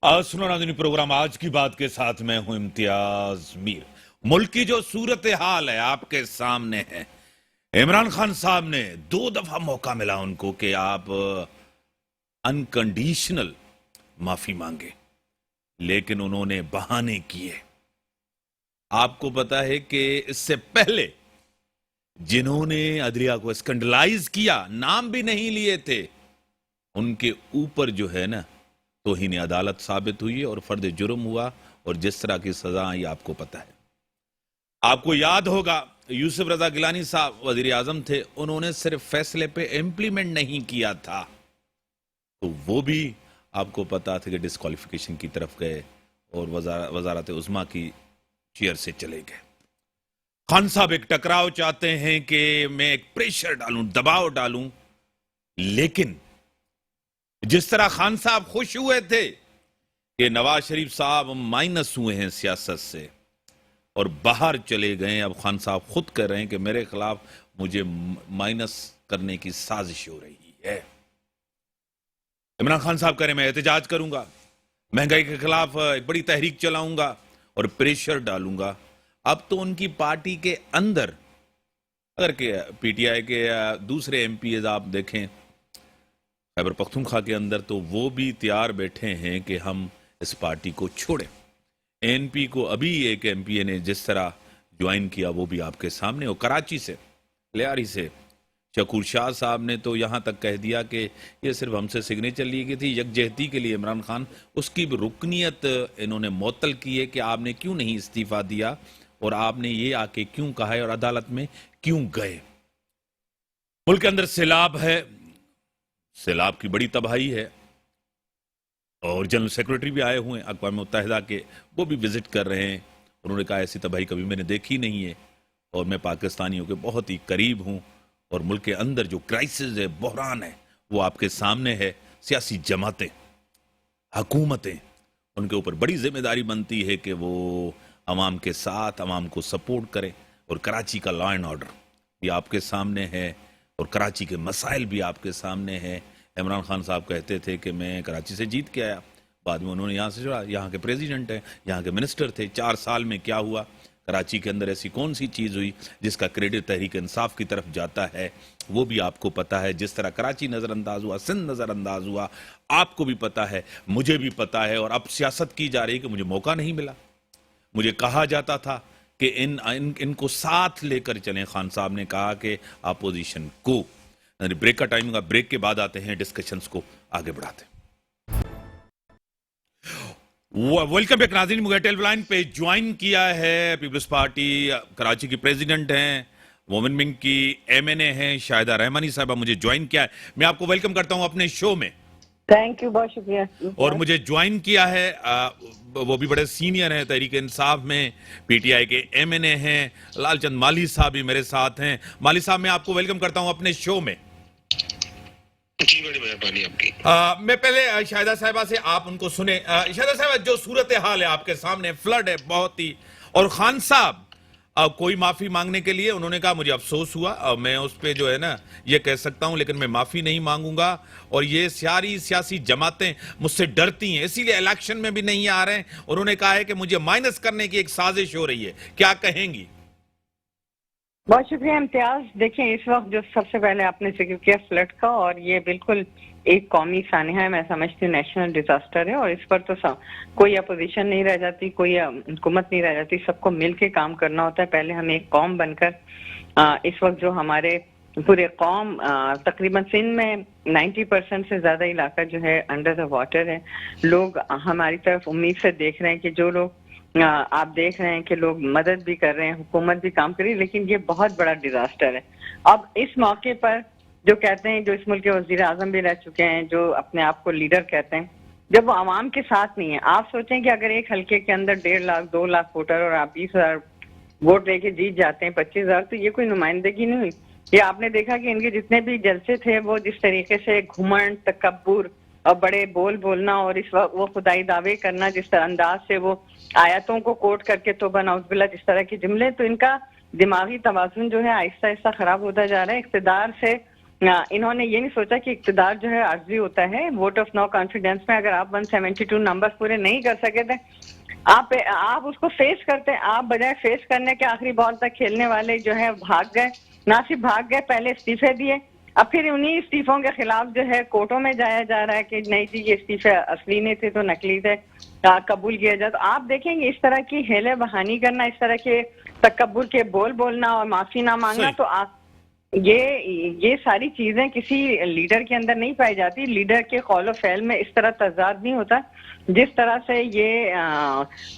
आज सुनो नाज़रीन प्रोग्राम आज की बात के साथ मैं हूं इम्तियाज मीर। मुल्क की जो सूरत हाल है आपके सामने है। इमरान खान साहब ने 2 दफा मौका मिला उनको कि आप अनकंडीशनल माफी मांगे, लेकिन उन्होंने बहाने किए। आपको पता है कि इससे पहले जिन्होंने अदलिया को स्कैंडलाइज किया, नाम भी नहीं लिए थे, उनके ऊपर जो है ना तौहीन अदालत साबित हुई और फर्द जुर्म हुआ, और जिस तरह की सजा आई आपको पता है। आपको याद होगा यूसुफ रजा गिलानी साहब वजीर आजम थे, उन्होंने सिर्फ फैसले पे इम्प्लीमेंट नहीं किया था, तो वो भी आपको पता था कि डिस्क्वालिफिकेशन की तरफ गए और वजारत उज़्मा की चेयर से चले गए। खान साहब एक टकराव चाहते हैं कि मैं एक प्रेशर डालूं, दबाव डालूं, लेकिन जिस तरह खान साहब खुश हुए थे कि नवाज शरीफ साहब माइनस हुए हैं सियासत से और बाहर चले गए, अब खान साहब खुद कह रहे हैं कि मेरे खिलाफ मुझे माइनस करने की साजिश हो रही है। इमरान खान साहब कह रहे हैं मैं एहतजाज करूंगा, महंगाई के खिलाफ एक बड़ी तहरीक चलाऊंगा और प्रेशर डालूंगा। अब तो उनकी पार्टी के अंदर अगर के पीटीआई के दूसरे एमपीज आप देखें खैबर पख्तूनख्वा के अंदर, तो वो भी तैयार बैठे हैं कि हम इस पार्टी को छोड़ें। एनपी को अभी एक एमपीए ने जिस तरह ज्वाइन किया वो भी आपके सामने, और कराची से लियारी से शकूर शाह साहब ने तो यहाँ तक कह दिया कि ये सिर्फ हमसे सिग्नेचर ली गई थी यकजहती के लिए इमरान खान, उसकी भी रुकनीत इन्होंने मुअत्तल की है कि आपने क्यों नहीं इस्तीफा दिया और आपने ये आके क्यों कहा है और अदालत में क्यों गए। मुल्क के अंदर सैलाब है, सैलाब की बड़ी तबाही है, और जनरल सेक्रेटरी भी आए हुए हैं अक़वाम मुत्तहिदा के, वो भी विजिट कर रहे हैं। उन्होंने कहा ऐसी तबाही कभी मैंने देखी नहीं है और मैं पाकिस्तानियों के बहुत ही करीब हूँ, और मुल्क के अंदर जो क्राइसिस है, बहरान है, वो आपके सामने है। सियासी जमातें, हुकूमतें, उनके ऊपर बड़ी जिम्मेदारी बनती है कि वो अवाम के साथ अवाम को सपोर्ट करें, और कराची का लॉ एंड ऑर्डर भी आपके सामने है और कराची के मसाइल भी आपके सामने हैं। इमरान खान साहब कहते थे कि मैं कराची से जीत के आया, बाद में उन्होंने यहाँ से जोड़ा, यहाँ के प्रेसिडेंट हैं, यहाँ के मिनिस्टर थे। 4 साल में क्या हुआ कराची के अंदर, ऐसी कौन सी चीज़ हुई जिसका क्रेडिट तहरीक इंसाफ की तरफ जाता है, वो भी आपको पता है। जिस तरह कराची नज़रअंदाज हुआ, सिंध नज़रअंदाज हुआ, आपको भी पता है, मुझे भी पता है। और अब सियासत की जा रही है कि मुझे मौका नहीं मिला। मुझे कहा जाता था कि इनको साथ लेकर चलें। खान साहब ने कहा कि अपोजिशन को, ब्रेक का टाइम होगा, ब्रेक के बाद आते हैं, डिस्कशंस को आगे बढ़ाते हैं। वेलकम बैक नाज़रीन, मुझे टेलीलाइन पे ज्वाइन किया है पीपल्स पार्टी कराची की प्रेसिडेंट हैं, वुमेन विंग की एमएनए हैं शाहिदा रहमानी साहबा, मुझे ज्वाइन किया है। मैं आपको वेलकम करता हूं अपने शो में। थैंक यू, बहुत शुक्रिया। और मुझे ज्वाइन किया है वो भी बड़े सीनियर हैं तहरीक इंसाफ में, पीटीआई के एमएनए हैं, लालचंद माली साहब भी मेरे साथ हैं। माली साहब, मैं आपको वेलकम करता हूं अपने शो में। जी, बड़ी मेहरबानी आपकी। मैं पहले शाहिदा साहिबा से आप उनको सुने। शाहिदा साहिबा, जो सूरत हाल है आपके सामने, फ्लड है बहुत ही, और खान साहब कोई माफी मांगने के लिए उन्होंने कहा मुझे अफसोस हुआ, मैं उस पर जो है ना ये कह सकता हूं, लेकिन मैं माफी नहीं मांगूंगा, और ये सारी सियासी जमातें मुझसे डरती हैं, इसीलिए इलेक्शन में भी नहीं आ रहे हैं। उन्होंने कहा है कि मुझे माइनस करने की एक साजिश हो रही है, क्या कहेंगी? बहुत शुक्रिया इम्तियाज। देखें, इस वक्त जो सबसे पहले आपने जिक्र किया फ्लड का, और ये बिल्कुल एक कौमी सानिया है, मैं समझती हूँ नेशनल डिजास्टर है, और इस पर तो कोई अपोजिशन नहीं रह जाती, कोई हुकूमत नहीं रह जाती, सबको मिल के काम करना होता है। पहले हम एक कौम बनकर इस वक्त जो हमारे पूरे कौम तकरीबन सिंध में 90% से ज्यादा इलाका जो है अंडर द वाटर है। लोग हमारी तरफ उम्मीद से देख रहे हैं कि जो लोग आप देख रहे हैं कि लोग मदद भी कर रहे हैं, हुकूमत भी काम कर रही है, लेकिन ये बहुत बड़ा डिजास्टर है। अब इस मौके पर जो कहते हैं, जो इस मुल्क के वजीर आजम भी रह चुके हैं, जो अपने आप को लीडर कहते हैं, जब वो आवाम के साथ नहीं है, आप सोचें कि अगर एक हल्के के अंदर 1.5 लाख 2 लाख वोटर और आप 20,000 वोट लेके जीत जाते हैं, 25,000, तो ये कोई नुमाइंदगी नहीं हुई। ये आपने देखा कि इनके जितने भी जलसे थे, वो जिस तरीके से घुमंड, तकब्बुर और बड़े बोलना, और इस वक्त वो खुदाई दावे करना, जिस तरह अंदाज से वो आयतों को कोट करके तौबा नौज़ुबिल्ला, जिस तरह के जुमले, तो इनका दिमागी तवाज़ुन जो है आहिस्ता आहिस्ता खराब होता जा रहा है। इक़्तिदार से انہوں نے یہ نہیں سوچا کہ اقتدار جو ہے عارضی ہوتا ہے. ووٹ آف نو کانفیڈنس میں اگر آپ 172 نمبر پورے نہیں کر سکے تھے, آپ اس کو فیس کرتے, آپ بجائے فیس کرنے کے آخری بال تک کھیلنے والے جو ہے بھاگ گئے. نہ صرف بھاگ گئے, پہلے استعفے دیے, اب پھر انہی استعفوں کے خلاف جو ہے کورٹوں میں جایا جا رہا ہے کہ نہیں جی یہ استعفے اصلی نہیں تھے تو نقلی تھے, قبول کیا جائے. تو آپ دیکھیں گے اس طرح کی ہیلے بہانی کرنا, اس طرح کے تکبر کے بول بولنا اور معافی نہ مانگنا, تو آپ یہ ساری چیزیں کسی لیڈر کے اندر نہیں پائی جاتی. لیڈر کے قول و فعل میں اس طرح تضاد نہیں ہوتا جس طرح سے یہ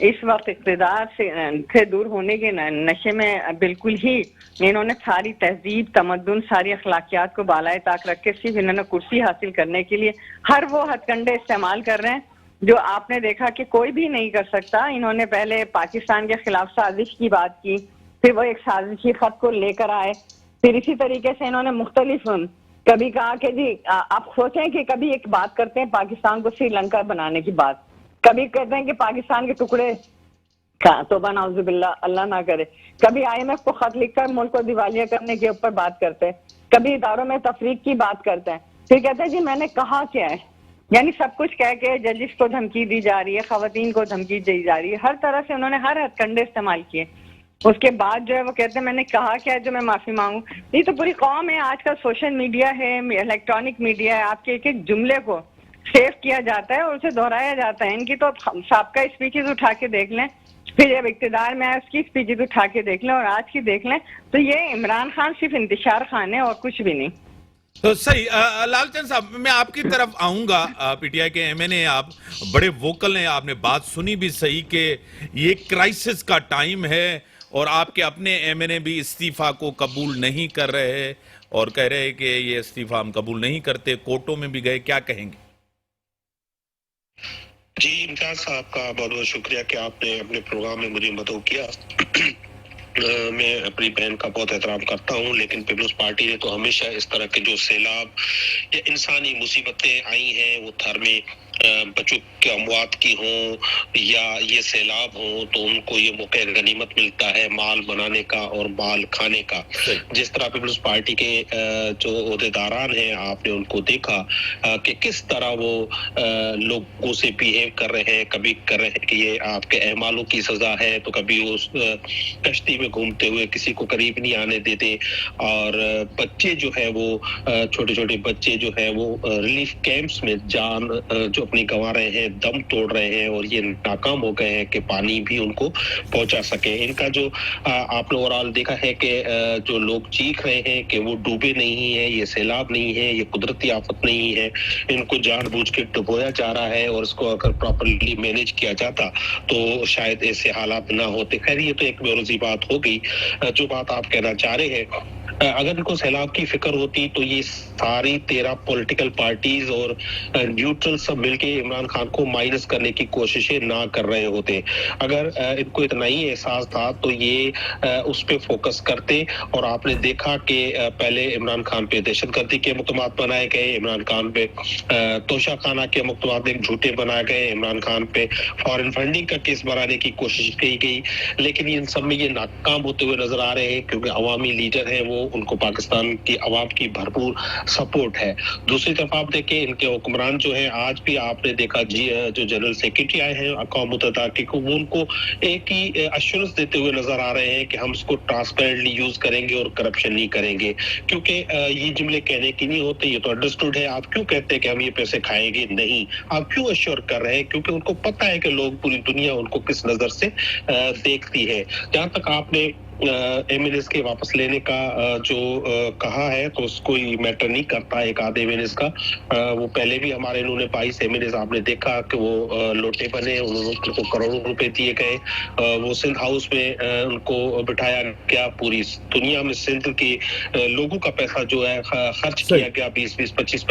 اس وقت اقتدار سے دور ہونے کے نشے میں بالکل ہی انہوں نے ساری تہذیب, تمدن, ساری اخلاقیات کو بالائے طاق رکھ کے صرف انہوں نے کرسی حاصل کرنے کے لیے ہر وہ ہتھ کنڈے استعمال کر رہے ہیں جو آپ نے دیکھا کہ کوئی بھی نہیں کر سکتا. انہوں نے پہلے پاکستان کے خلاف سازش کی بات کی, پھر وہ ایک سازشی خط کو لے کر آئے, پھر اسی طریقے سے انہوں نے مختلف کبھی کہا کہ جی آپ سوچیں کہ کبھی ایک بات کرتے ہیں پاکستان کو سری لنکا بنانے کی بات, کبھی کہتے ہیں کہ پاکستان کے ٹکڑے توبہ نعوذ باللہ اللہ نہ کرے, کبھی IMF کو خط لکھ کر ملک کو دیوالیہ کرنے کے اوپر بات کرتے ہیں, کبھی اداروں میں تفریق کی بات کرتے ہیں, پھر کہتے ہیں جی میں نے کہا کیا ہے. یعنی سب کچھ کہہ کے ججز کو دھمکی دی جا رہی ہے, خواتین کو دھمکی دی جا رہی ہے, ہر طرح سے انہوں نے ہر ہتھ کنڈے استعمال کیے. اس کے بعد جو ہے وہ کہتے ہیں میں نے کہا کیا ہے جو میں معافی مانگوں. یہ تو پوری قوم ہے, آج کل سوشل میڈیا ہے, الیکٹرانک میڈیا ہے, آپ کے ایک ایک جملے کو سیو کیا جاتا ہے اور اسے دہرایا جاتا ہے. ان کی تو سابقہ اسپیچز اٹھا کے دیکھ لیں, پھر جب اقتدار میں آئے اس کی اسپیچز اٹھا کے دیکھ لیں اور آج کی دیکھ لیں, تو یہ عمران خان صرف انتشار خان ہے اور کچھ بھی نہیں. تو صحیح. لال چند صاحب میں آپ کی طرف آؤں گا. پی ٹی آئی کے MNA آپ بڑے ووکل ہیں, آپ نے بات سنی بھی صحیح کہ یہ کرائسس کا ٹائم ہے اور آپ کے اپنے MNA بھی استعفیٰ کو قبول نہیں کر رہے اور کہہ رہے کہ یہ استعفیٰ ہم قبول نہیں کرتے, کورٹوں میں بھی گئے, کیا کہیں گے؟ جی امتیاز صاحب کا بہت بہت شکریہ کہ آپ نے اپنے پروگرام میں مجھے مدعو کیا. میں اپنی بہن کا بہت احترام کرتا ہوں, لیکن پیپلز پارٹی نے تو ہمیشہ اس طرح کے جو سیلاب یا انسانی مصیبتیں آئی ہیں وہ تھر میں بچوں کے اموات کی ہوں یا یہ سیلاب ہوں تو ان کو یہ موقع غنیمت ملتا ہے مال بنانے کا اور مال کھانے کا. جس طرح پیپلز پارٹی کے جو عہدیداران ہیں آپ نے ان کو دیکھا کہ کس طرح وہ لوگوں سے بیہیو کر رہے ہیں, کبھی کر رہے ہیں کہ یہ آپ کے اعمالوں کی سزا ہے, تو کبھی اس کشتی میں گھومتے ہوئے کسی کو قریب نہیں آنے دیتے, اور بچے جو ہے وہ چھوٹے چھوٹے بچے جو ہے وہ ریلیف کیمپس میں جان جو اپنی گنوا رہے ہیں, دم توڑ رہے ہیں اور یہ ناکام ہو گئے ہیں کہ پانی بھی ان کو پہنچا سکے. ان کا جو آپ نے اوورال دیکھا ہے کہ جو لوگ چیخ رہے ہیں کہ وہ ڈوبے نہیں ہیں, یہ سیلاب نہیں ہے, یہ قدرتی آفت نہیں ہے, ان کو جان بوجھ کے ڈبویا جا رہا ہے, اور اس کو اگر پراپرلی مینیج کیا جاتا تو شاید ایسے حالات نہ ہوتے. خیر یہ تو ایک بیروزی بات ہو گئی. جو بات آپ کہنا چاہ رہے ہیں, اگر ان کو سیلاب کی فکر ہوتی تو یہ ساری 13 پولیٹیکل پارٹیز اور نیوٹرل سب مل کے عمران خان کو مائنس کرنے کی کوششیں نہ کر رہے ہوتے. اگر ان کو اتنا ہی احساس تھا تو یہ اس پہ فوکس کرتے, اور آپ نے دیکھا کہ پہلے عمران خان پہ دہشت گردی کے مقدمات بنائے گئے, عمران خان پہ توشہ خانہ کے مقدمات ایک جھوٹے بنائے گئے, عمران خان پہ فارن فنڈنگ کا کیس بنانے کی کوشش کی گئی, لیکن ان سب میں یہ ناکام ہوتے ہوئے نظر آ رہے ہیں کیونکہ عوامی لیڈر ہیں وہ, ان کو پاکستان کی عوام کی بھرپور سپورٹ ہے. دوسری طرف آپ دیکھیں ان کے حکمران جو ہیں, آج بھی آپ نے دیکھا جو جنرل سیکرٹری آئے ہیں اقوام متحدہ کے, وہ ان کو ایک ہی ایشورنس دیتے ہوئے نظر آ رہے ہیں کہ ہم اس کو ٹرانسپیرنٹلی یوز کریں گے اور کرپشن نہیں کریں گے, کیونکہ یہ جملے کہنے کی نہیں ہوتے, یہ تو انڈرسٹوڈ ہے. آپ کیوں کہتے ہیں کہ ہم یہ پیسے کھائیں گے؟ نہیں, آپ کیوں ایشور کر رہے ہیں؟ کیونکہ ان کو پتہ ہے کہ لوگ, پوری دنیا ان کو کس نظر سے دیکھتی ہے. جہاں تک آپ نے MNAs کے واپس لینے کا جو کہا ہے تو اس کو ہی میٹر نہیں کرتا ایک آدھے MNAs کا. وہ پہلے بھی ہمارے انہوں نے 22 MNAs آپ نے دیکھا کہ وہ لوٹے بنے, ان کو کروڑوں روپے دیے گئے, وہ سندھ ہاؤس میں ان کو بٹھایا گیا, پوری دنیا میں سندھ کے لوگوں کا پیسہ جو ہے خرچ کیا گیا, 20-25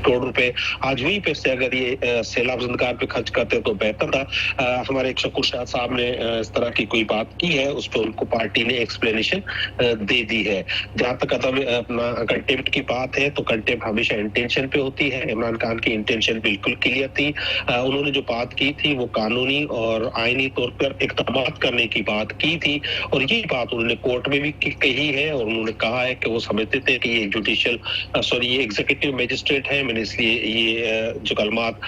करोड़ रुपए आज वहीं पे से अगर ये सैलाब ज़िंदगार पे खर्च करते तो बेहतर था। हमारे एक शकूर शाह साहब ने इस तरह की कोई बात की है, उस पर उनको पार्टी ने एक्सप्लेनेशन दे दी है। जहां तक अपना कंटेम्प्ट की बात है तो कंटेम्प्ट हमेशा इंटेंशन पे होती है। इमरान खान की इंटेंशन बिल्कुल क्लियर थी। उन्होंने जो बात की थी वो कानूनी और आईनी तौर पर इक़दाम करने की बात की थी और ये बात उन्होंने कोर्ट में भी कही है और उन्होंने कहा है कि वो समझते थे कि ये जुडिशियल ये एग्जीक्यूटिव मजिस्ट्रेट है, मैंने इसलिए ये जो कलमात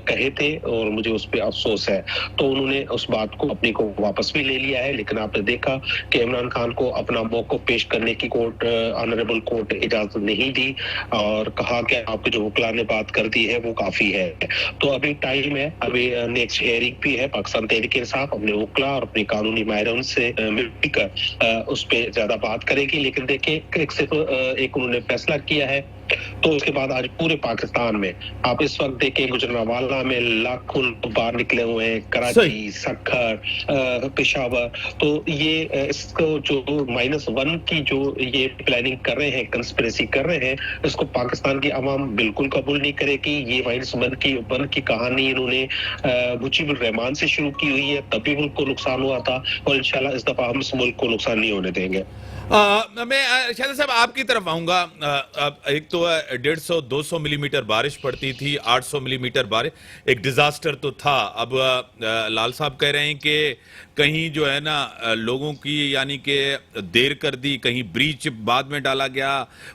कहे थे और मुझे उस पर अफसोस है। तो उन्होंने उस बात को अपनी को वापस भी ले लिया है, लेकिन आपने देखा कि इमरान खान को अपना मौक़िफ़ पेश करने की ऑनरेबल कोर्ट इजाजत नहीं दी और कहा कि आपके जो वकला ने बात कर दी है वो काफी है। तो अभी टाइम है, अभी नेक्स्ट हियरिंग भी है। पाकिस्तान तहरीक इंसाफ अपने वकला और अपने कानूनी माहिरों से मिलकर उस पर ज्यादा बात करेगी। लेकिन देखिए सिर्फ एक उन्होंने फैसला किया है तो उसके बाद आज पूरे पाकिस्तान में आप इस वक्त देखें गुजरांवाला में लाखों बाहर निकले हुए हैं, कराची, सक्खर, पेशावर। तो ये इसको जो -1 की जो ये प्लानिंग कर रहे हैं, कंस्पिरेसी कर रहे हैं, इसको पाकिस्तान की आवाम बिल्कुल कबूल नहीं करेगी। ये -1 की कहानी इन्होंने मुजीबुर रहमान से शुरू की हुई है, तभी मुल्क को नुकसान हुआ था और इंशाल्लाह इस दफा हम इस मुल्क को नुकसान नहीं होने देंगे। मैं शाहिद साहब आपकी तरफ आऊंगा। एक तो 150-200 मिलीमीटर बारिश पड़ती थी, 800 मिलीमीटर बारिश, एक डिजास्टर तो था। अब लाल साहब कह रहे हैं कि कहीं जो है ना लोगों की यानी कि देर कर दी, कहीं ब्रीच बाद में डाला गया,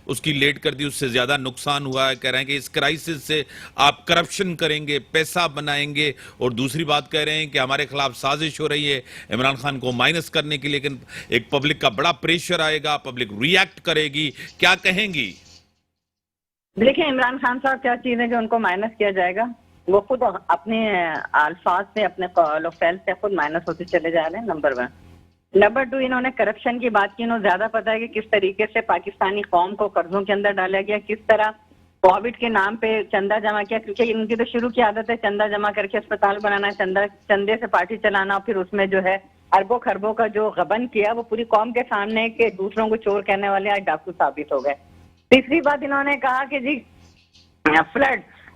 उसकी लेट कर दी, उससे ज्यादा नुकसान हुआ है। कह रहे हैं कि इस क्राइसिस से आप करप्शन करेंगे, पैसा बनाएंगे, और दूसरी बात कह रहे हैं कि हमारे खिलाफ साजिश हो रही है इमरान खान को माइनस करने की, लेकिन एक पब्लिक का बड़ा प्रेशर आएगा, पब्लिक रिएक्ट करेगी। क्या कहेंगी? देखिए इमरान खान साहब क्या चीज है जो उनको माइनस किया जाएगा, वो खुद अपने अल्फाज से, अपने कौल व फ़ैल से खुद माइनस होते चले जा रहे हैं। नंबर 1। नंबर 2, इन्होंने करप्शन की बात की। इन्होंने ज्यादा पता है कि किस तरीके से पाकिस्तानी कौम को कर्जों के अंदर डाला गया, किस तरह कोविड के नाम पे चंदा जमा किया, क्योंकि इनकी तो शुरू की आदत है चंदा जमा करके अस्पताल बनाना, चंदे से पार्टी चलाना, फिर उसमें जो है अरबों खरबों का जो गबन किया वो पूरी कौम के सामने कि दूसरों को चोर कहने वाले आज डाकू साबित हो गए। तीसरी बात इन्होंने कहा कि जी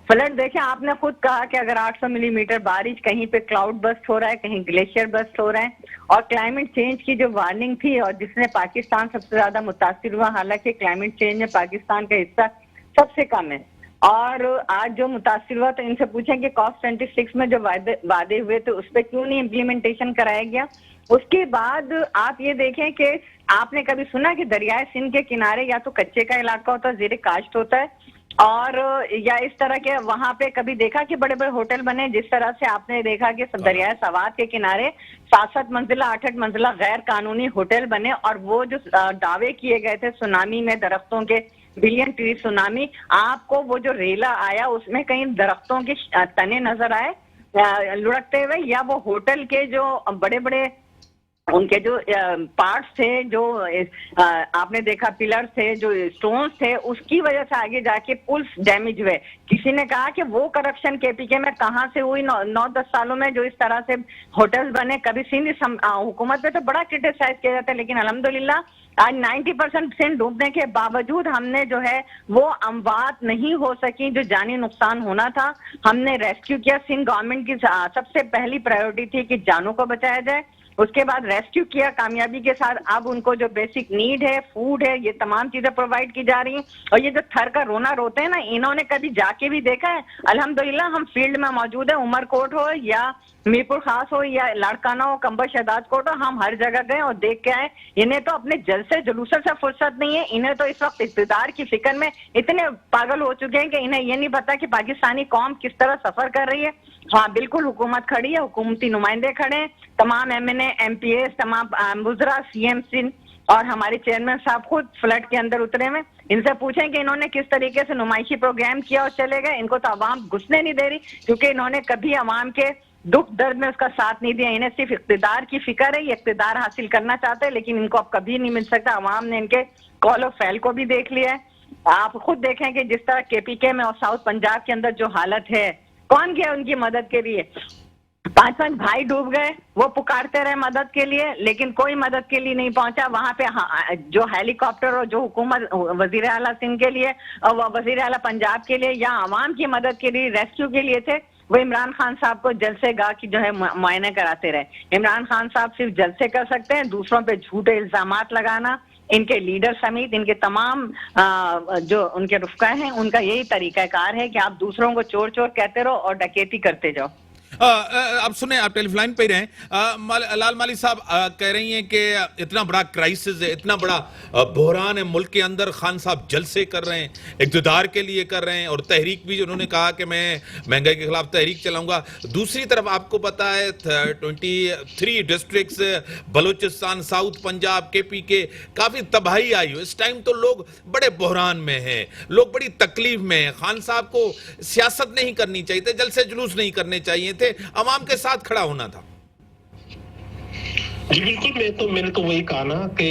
फ्लड देखिए, आपने खुद कहा कि अगर 800 मिलीमीटर बारिश, कहीं पे क्लाउड बस्ट हो रहा है, कहीं ग्लेशियर बस्ट हो रहे हैं, और क्लाइमेट चेंज की जो वार्निंग थी और जिसने पाकिस्तान सबसे ज्यादा मुतासिर हुआ, हालांकि क्लाइमेट चेंज में पाकिस्तान का हिस्सा सबसे कम है, और आज जो मुतासिर हुआ तो इनसे पूछें कि COP26 में जो वादे हुए थे उस पर क्यों नहीं इम्प्लीमेंटेशन कराया गया। उसके बाद आप ये देखें कि आपने कभी सुना कि दरियाए सिंध के किनारे या तो कच्चे का इलाका होता है, ज़ेरे काश्त होता है, और या इस तरह के वहां पे कभी देखा कि बड़े बड़े होटल बने, जिस तरह से आपने देखा कि दरियाए सवात के किनारे 7-7 मंजिला 8-8 मंजिला गैर कानूनी होटल बने, और वो जो दावे किए गए थे सुनामी में दरख्तों के बिलियन ट्री सुनामी, आपको वो जो रेला आया उसमें कहीं दरख्तों के तने नजर आए लुढ़कते हुए, या वो होटल के जो बड़े बड़े उनके जो पार्ट्स थे, जो आपने देखा पिलर थे, जो स्टोन्स थे, उसकी वजह से आगे जाके पुल्स डैमेज हुए। किसी ने कहा कि वो करप्शन केपीके में कहां से हुई 9-10 सालों में जो इस तरह से होटल्स बने। कभी सिंध हुकूमत पे तो बड़ा क्रिटिसाइज किया जाता है, लेकिन अल्हम्दुलिल्लाह आज 90% डूबने के बावजूद हमने जो है वो अमवात नहीं हो सकी, जो जानी नुकसान होना था हमने रेस्क्यू किया। सिंध गवर्नमेंट की सबसे पहली प्रायोरिटी थी कि जानों को बचाया जाए, उसके बाद रेस्क्यू किया कामयाबी के साथ। अब उनको जो बेसिक नीड है, फूड है, ये तमाम चीजें प्रोवाइड की जा रही हैं। और ये जो थर का रोना रोते हैं ना, इन्होंने कभी जाके भी देखा है? अल्हम्दुलिल्लाह हम फील्ड में मौजूद है, उमरकोट हो या मीरपुर खास हो या लाड़काना हो, कंबर शहदाद कोट हो, हम हर जगह गए और देख के आए। इन्हें तो अपने जलसे जुलूस से फुर्सत नहीं है, इन्हें तो इस वक्त इक़्तिदार की फिक्र में इतने पागल हो चुके हैं कि इन्हें ये नहीं पता कि पाकिस्तानी कौम किस तरह सफर कर रही है। हाँ बिल्कुल, हुकूमत खड़ी है, हुकूमती नुमाइंदे खड़े हैं, तमाम MNA MPs, तमाम वुज़रा, CM सिंध और हमारे चेयरमैन साहब खुद फ्लड के अंदर उतरे में। इनसे पूछें कि इन्होंने किस तरीके से नुमाइशी प्रोग्राम किया और चले गए। इनको तो अवाम घुसने नहीं दे रही, क्योंकि इन्होंने कभी अवाम के दुख दर्द में उसका साथ नहीं दिया। इन्हें सिर्फ इक़्तिदार की फिक्र है, ये इक़्तिदार हासिल करना चाहते हैं, लेकिन इनको अब कभी नहीं मिल सकता। अवाम ने इनके कॉल और फैल को भी देख लिया है। आप खुद देखें कि जिस तरह KPK में और साउथ पंजाब के अंदर जो हालत है, कौन गया उनकी मदद के लिए? 5 भाई डूब गए, वो पुकारते रहे मदद के लिए, लेकिन कोई मदद के लिए नहीं पहुंचा। वहां पे जो हेलीकॉप्टर और जो हुकूमत वजीर आला सिंध के लिए और वजीर आला पंजाब के लिए या अवाम की मदद के लिए, रेस्क्यू के लिए थे, वो इमरान खान साहब को जलसे गा की जो है मुआयने कराते रहे। इमरान खान साहब सिर्फ जलसे कर सकते हैं, दूसरों पे झूठे इल्जामात लगाना, इनके लीडर समेत इनके तमाम जो उनके रुफका हैं, उनका यही तरीकाकार है कि आप दूसरों को चोर चोर कहते रहो और डकैती करते जाओ। आप सुने, आप टेलीफोन पे ही रहें। लाल माली साहब कह रही हैं कि इतना बड़ा क्राइसिस है, इतना बड़ा बहरान है मुल्क के अंदर, खान साहब जलसे कर रहे हैं, इक़्तिदार के लिए कर रहे हैं, और तहरीक भी उन्होंने कहा कि मैं महंगाई के खिलाफ तहरीक चलाऊंगा। दूसरी तरफ आपको पता है 23 districts, Balochistan, south Punjab, KP के काफी तबाही आई हो। इस टाइम तो लोग बड़े बहरान में हैं, लोग बड़ी तकलीफ में हैं। खान साहब को सियासत नहीं करनी चाहिए थी, जलसे जुलूस नहीं करने चाहिए थे, अवाम के साथ खड़ा होना था। जी बिल्कुल, मैंने तो वही कहा ना कि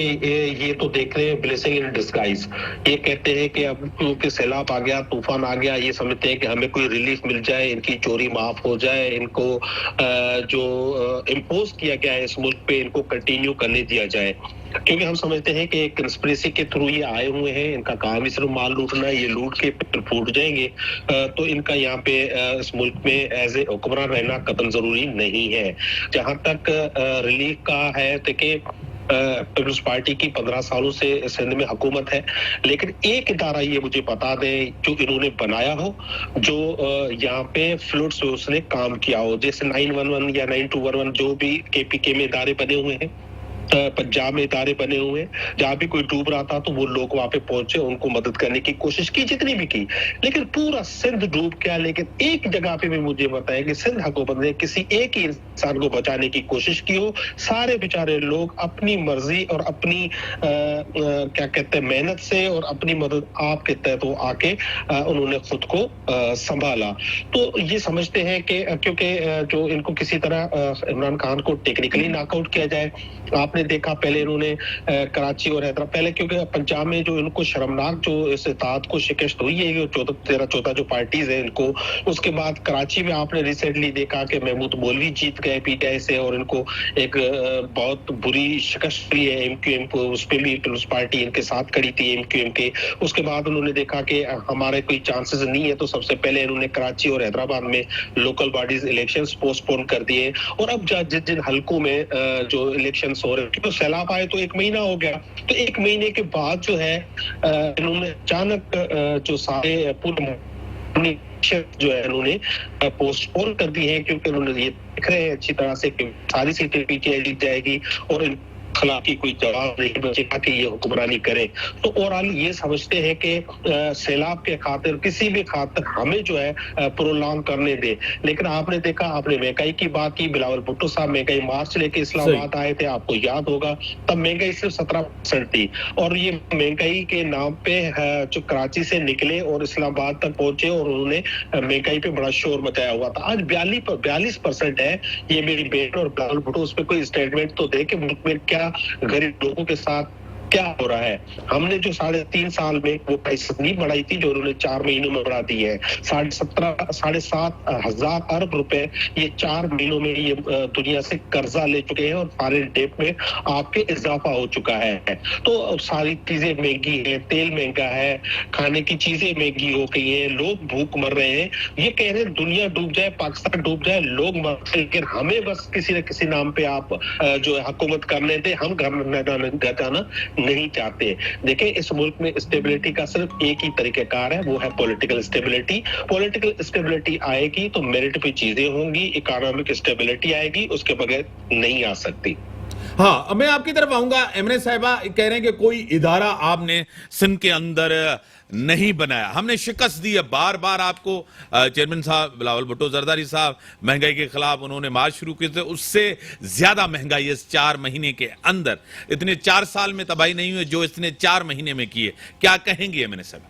ये तो देख रहे हैं ब्लेसिंग इन डिस्गाइज। ये कहते हैं कि अब क्योंकि सैलाब आ गया, तूफान आ गया, ये समझते हैं कि हमें कोई रिलीफ मिल जाए, इनकी चोरी माफ हो जाए, इनको जो इम्पोज किया गया है इस मुल्क पे, इनको कंटिन्यू करने दिया जाए। क्योंकि हम समझते हैं कि कंस्पिरेसी के थ्रू ये आए हुए हैं, इनका काम ही सिर्फ माल लूटना है, ये लूट के फूट जाएंगे, तो इनका यहाँ पे इस मुल्क में एज ए हुक्मरान रहना कतई जरूरी नहीं है। जहां तक रिलीफ का है, देखिए पीपल्स पार्टी की 15 सालों से सिंध में हुकूमत है, लेकिन एक इदारा ये मुझे बता दें जो इन्होंने बनाया हो, जो यहाँ पे फ्लड्स में उसने काम किया हो, जैसे 911 या 9211 जो भी केपीके में इदारे बने हुए हैं, पंजाब में इदारे बने हुए हैं, जहां भी कोई डूब रहा था तो वो लोग वहां पे पहुंचे, उनको मदद करने की कोशिश की जितनी भी की, लेकिन पूरा सिंध डूब गया। लेकिन एक जगह पे भी मुझे बताया कि सिंध हुकूमत ने किसी एक ही इंसान को बचाने की कोशिश की हो। सारे बेचारे लोग अपनी मर्जी और अपनी क्या कहते हैं मेहनत से और अपनी मदद आपके तहत वो आके उन्होंने खुद को संभाला। तो ये समझते हैं कि क्योंकि जो इनको किसी तरह इमरान खान को टेक्निकली नॉकआउट किया जाए। आपने देखा पहले इन्होंने कराची और हैदराबाद, पहले क्योंकि पंजाब में जो इनको शर्मनाक जो इस इत्तेहाद को शिकस्त हुई है, 14 जो पार्टीज है इनको, उसके बाद कराची में आपने रिसेंटली देखा कि महमूद मौलवी जीत गए पीटीआई से और इनको एक बहुत बुरी शिकस्त हुई है एमक्यूएम को, उस पर भी पीपल्स पार्टी इनके साथ खड़ी थी एमक्यूएम के। उसके बाद उन्होंने देखा कि हमारे कोई चांसेस नहीं है, तो सबसे पहले इन्होंने कराची और हैदराबाद में लोकल बॉडीज इलेक्शंस पोस्टपोन कर दिए, और अब जिन हलकों में जो इलेक्शंस हो रहे, तो सैलाब आए तो 1 महीना हो गया, तो 1 महीने के बाद जो है इन्होंने अचानक जो सारे पूरे जो है इन्होंने पोस्टपोन कर दी है, क्योंकि उन्होंने ये देख रहे हैं अच्छी तरह से कि सारी सीटें पीटीआई जीत जाएगी और इन खिलाफ की कोई जवाब नहीं बचेगा कि ये हुक्मरानी करे। तो ओवरऑल ये समझते हैं कि सैलाब के खातिर किसी भी खातिर हमें जो है प्रोलॉन्ग करने दे। लेकिन आपने देखा, आपने महंगाई की बात की, बिलावल भुट्टो साहब महंगाई मार्च लेके इस्लामाबाद आए थे, आपको याद होगा, तब महंगाई सिर्फ 17% थी, और ये महंगाई के नाम पे जो कराची से निकले और इस्लामाबाद तक पहुंचे और उन्होंने महंगाई पे बड़ा शोर मचाया हुआ था। आज 42% है। ये मेरी बहन और बिलावल भुट्टो उस पर कोई स्टेटमेंट तो दे कि मुल्क में क्या गरीब लोगों के साथ क्या हो रहा है। हमने जो 3.5 साल में वो पैसे नहीं बढ़ाई थी, जो उन्होंने 4 महीनों में बढ़ा दी है। 7.5 हजार अरब रुपए ये 4 महीनों में ये दुनिया से कर्जा ले चुके हैं और फॉरेन डेट में आपके इजाफा हो चुका है। तो सारी चीजें महंगी है, तेल महंगा है, खाने की चीजें महंगी हो गई है, लोग भूख मर रहे हैं। ये कह रहे हैं दुनिया डूब जाए, पाकिस्तान डूब जाए, लोग मर रहे, लेकिन हमें बस किसी न किसी नाम पे आप जो है हुकूमत करने दे, हम घर जाना नहीं चाहते। देखिए, इस मुल्क में स्टेबिलिटी का सिर्फ एक ही तरीकेकार है, वो है पॉलिटिकल स्टेबिलिटी। पॉलिटिकल स्टेबिलिटी आएगी तो मेरिट पे चीजें होंगी, इकोनॉमिक स्टेबिलिटी आएगी, उसके बगैर नहीं आ सकती। हाँ, मैं आपकी तरफ आऊंगा। एमने साहिबा कह रहे हैं कि कोई इदारा आपने सिंध के अंदर नहीं बनाया, हमने शिकस्त दी है बार बार आपको। चेयरमैन साहब बिलावल भुट्टो जरदारी साहब महंगाई के खिलाफ उन्होंने मार्च शुरू किए थे, उससे ज्यादा महंगाई इस 4 महीने के अंदर, इतने 4 साल में तबाही नहीं हुई जो इसने 4 महीने में की है। क्या कहेंगे एमने साहब?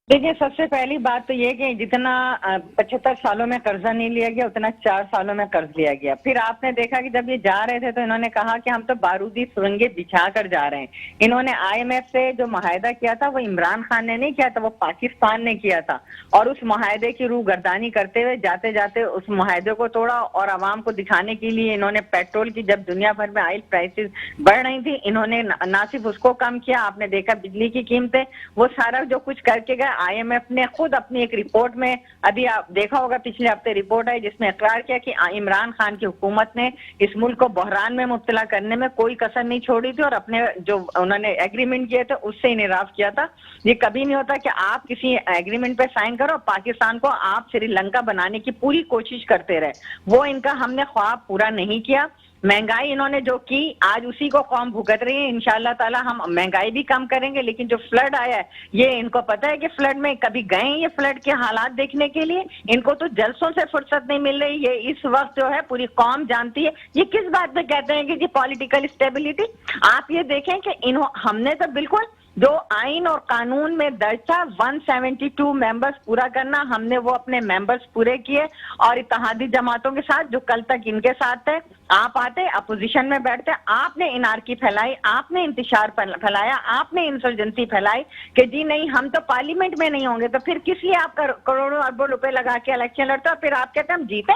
देखिए, सबसे पहली बात तो ये कि जितना 75 सालों में कर्जा नहीं लिया गया उतना 4 सालों में कर्ज लिया गया। फिर आपने देखा कि जब ये जा रहे थे तो इन्होंने कहा कि हम तो बारूदी सुरंगें बिछा कर जा रहे हैं। इन्होंने IMF से जो मुआहदा किया था वो इमरान खान ने नहीं किया था, वो पाकिस्तान ने किया था, और उस मुआहदे की रूगर्दानी करते हुए जाते जाते उस मुआहदे को तोड़ा, और आवाम को दिखाने के लिए इन्होंने पेट्रोल की, जब दुनिया भर में ऑयल प्राइसेस बढ़ रही थी, इन्होंने ना सिर्फ उसको कम किया, आपने देखा बिजली की कीमतें, वो सारा जो कुछ करके गए। IMF ने खुद अपनी एक रिपोर्ट में, अभी आप देखा होगा पिछले हफ्ते रिपोर्ट आई जिसमें इकरार किया कि इमरान खान की हुकूमत ने इस मुल्क को बहरान में मुब्तला करने में कोई कसर नहीं छोड़ी थी, और अपने जो उन्होंने एग्रीमेंट किए थे उससे इनराफ किया था। ये कभी नहीं होता कि आप किसी एग्रीमेंट पे साइन करो, पाकिस्तान को आप श्रीलंका बनाने की पूरी कोशिश करते रहे, वो इनका हमने ख्वाब पूरा नहीं किया। महंगाई इन्होंने जो की आज उसी को कौम भुगत रही है। इंशाल्लाह ताला हम महंगाई भी कम करेंगे, लेकिन जो फ्लड आया है ये इनको पता है कि फ्लड में कभी गए ये फ्लड के हालात देखने के लिए, इनको तो जलसों से फुर्सत नहीं मिल रही। ये इस वक्त जो है पूरी कौम जानती है ये किस बात पे कहते हैं कि जी पॉलिटिकल स्टेबिलिटी। आप ये देखें कि हमने तो बिल्कुल जो आइन और कानून में दर्ज था 172 मेंबर्स पूरा करना, हमने वो अपने मेंबर्स पूरे किए, और इत्तेहादी जमातों के साथ जो कल तक इनके साथ थे, आप आते अपोजिशन में बैठते, आपने इनारकी फैलाई, आपने इंतशार फैलाया, आपने इंसर्जेंसी फैलाई कि जी नहीं हम तो पार्लियामेंट में नहीं होंगे, तो फिर किस लिए आप करोड़ों अरबों रुपए लगा के इलेक्शन लड़ते हो? फिर आप कहते हैं हम जीते।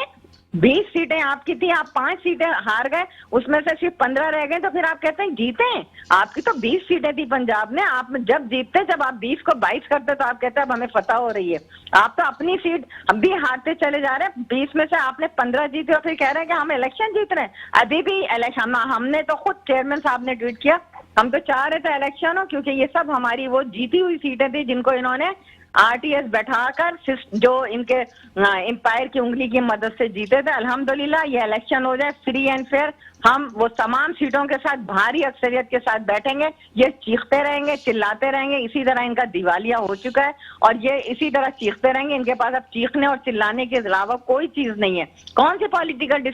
20 सीटें आपकी थी, आप 5 सीटें हार गए, उसमें से सिर्फ 15 रह गए, तो फिर आप कहते हैं जीते हैं। आपकी तो 20 सीटें थी पंजाब में, आप जब जीतते, जब आप 20 को 22 करते तो आप कहते हैं अब हमें फतह हो रही है। आप तो अपनी सीट अब भी हारते चले जा रहे हैं, 20 में से आपने 15 जीते और फिर कह रहे हैं कि हम इलेक्शन जीत रहे हैं। अभी भी इलेक्शन हमने तो खुद चेयरमैन साहब ने ट्वीट किया, हम तो चाह रहे थे इलेक्शन हो, क्योंकि ये सब हमारी वो जीती हुई सीटें थी जिनको इन्होंने RTS बैठाकर जो इनके एम्पायर की उंगली की मदद से जीते थे। अल्हम्दुलिल्लाह ये इलेक्शन हो जाए फ्री एंड फेयर, हम वो तमाम सीटों के साथ भारी अक्सरियत के साथ बैठेंगे, ये चीखते रहेंगे, चिल्लाते रहेंगे। इसी तरह इनका दिवालिया हो चुका है और ये इसी तरह चीखते रहेंगे। इनके पास अब चीखने और चिल्लाने के अलावा कोई चीज नहीं है। कौन सी पॉलिटिकल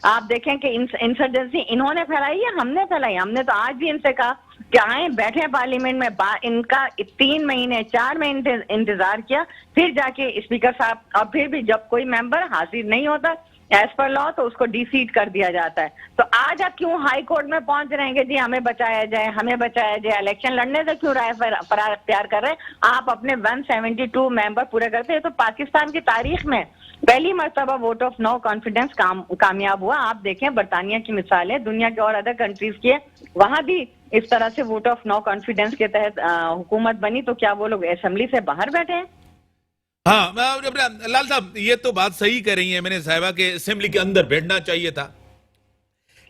आप देखें कि इंसर्जेंसी इन्होंने फैलाई है, हमने फैलाई? हमने तो आज भी इनसे कहा कि आए बैठे पार्लियामेंट में, इनका 3 महीने 4 महीने इंतजार किया, फिर जाके स्पीकर साहब, और फिर भी जब कोई मेंबर हाजिर नहीं होता एज पर लॉ तो उसको डिसीट कर दिया जाता है। तो आज आप क्यों हाई कोर्ट में पहुंच रहे हैं कि जी हमें बचाया जाए, हमें बचाया जाए? इलेक्शन लड़ने से क्यों राय प्यार कर रहे हैं? आप अपने 172 मेंबर पूरे करते हैं। तो पाकिस्तान की तारीख में पहली मर्तबा वोट ऑफ नो कॉन्फिडेंस कामयाब हुआ। आप देखें बरतानिया की मिसाल है, दुनिया के और अदर कंट्रीज की है, वहां भी इस तरह से वोट ऑफ नो कॉन्फिडेंस के तहत हुकूमत बनी। तो क्या वो लोग असेंबली से बाहर बैठे हैं? हाँ लाल साहब, ये तो बात सही कह रही है मैंने साहिबा के असेंबली के अंदर बैठना चाहिए था,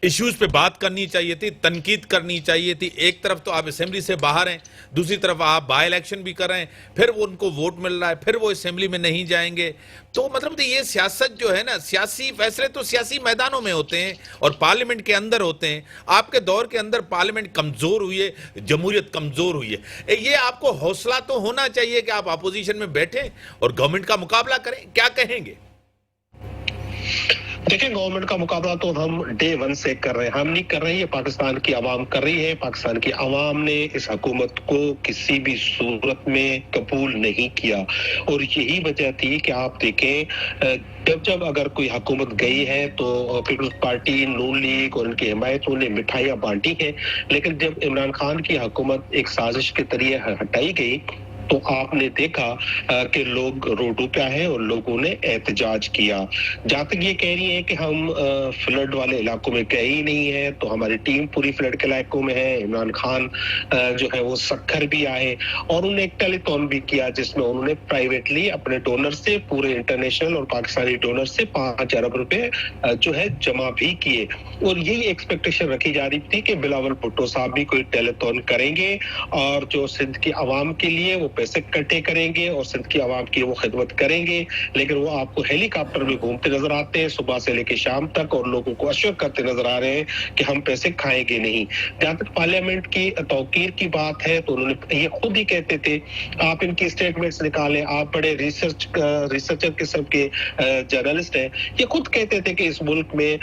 इश्यूज पे बात करनी चाहिए थी, तनकीद करनी चाहिए थी। एक तरफ तो आप असेंबली से बाहर हैं, दूसरी तरफ आप बाय इलेक्शन भी कर रहे हैं, फिर वो उनको वोट मिल रहा है, फिर वो असेंबली में नहीं जाएंगे। तो मतलब ये सियासत जो है ना, सियासी फैसले तो सियासी मैदानों में होते हैं और पार्लियामेंट के अंदर होते हैं। आपके दौर के अंदर पार्लियामेंट कमजोर हुई है, जमहूरियत कमजोर हुई है। ये आपको हौसला तो होना चाहिए कि आप अपोजिशन में बैठे और गवर्नमेंट का मुकाबला करें। क्या कहेंगे? देखिए, गवर्नमेंट का मुकाबला तो हम डे 1 से कर रहे हैं। हम नहीं कर रहे हैं, ये पाकिस्तान की आवाम कर रही है। पाकिस्तान की आवाम ने इस हुकूमत को किसी भी सूरत में कबूल नहीं किया और यही वजह थी कि आप देखें जब अगर कोई हुकूमत गई है तो पीपल्स पार्टी, नून लीग और उनकी हिमायतों ने मिठाइयाँ बांटी हैं, लेकिन जब इमरान खान की हुकूमत एक साजिश के जरिए हटाई गई तो आपने देखा कि लोग रोडों पे आए और लोगों ने एहतजाज किया। जहाँ तक ये कह रही है कि हम फ्लड वाले इलाकों में गए ही नहीं है, तो हमारी टीम पूरी फ्लड के इलाकों में है। इमरान खान जो है वो सक्खर भी आए और उन्होंने एक टेलीथॉन भी किया जिसमें उन्होंने प्राइवेटली अपने डोनर से, पूरे इंटरनेशनल और पाकिस्तानी डोनर से 5 अरब रुपए जो है जमा भी किए। और यही एक्सपेक्टेशन रखी जा रही थी कि बिलावल भुट्टो साहब भी कोई टेलीथॉन करेंगे और जो सिंध की आवाम के लिए वो पैसे इकट्ठे करेंगे और सिंध की आवाम की वो खिदमत करेंगे। लेकिन वो आपको हेलीकॉप्टर में घूमते नजर आते हैं सुबह से लेकर शाम तक और लोगों को अश्योर करते नजर आ रहे हैं कि हम पैसे खाएंगे नहीं। जहां तक पार्लियामेंट की तौकीर की बात है तो उन्होंने ये खुद ही कहते थे, आप इनकी स्टेटमेंट्स निकालें, आप बड़े रिसर्चर किस्म के जर्नलिस्ट हैं, ये खुद कहते थे कि इस मुल्क में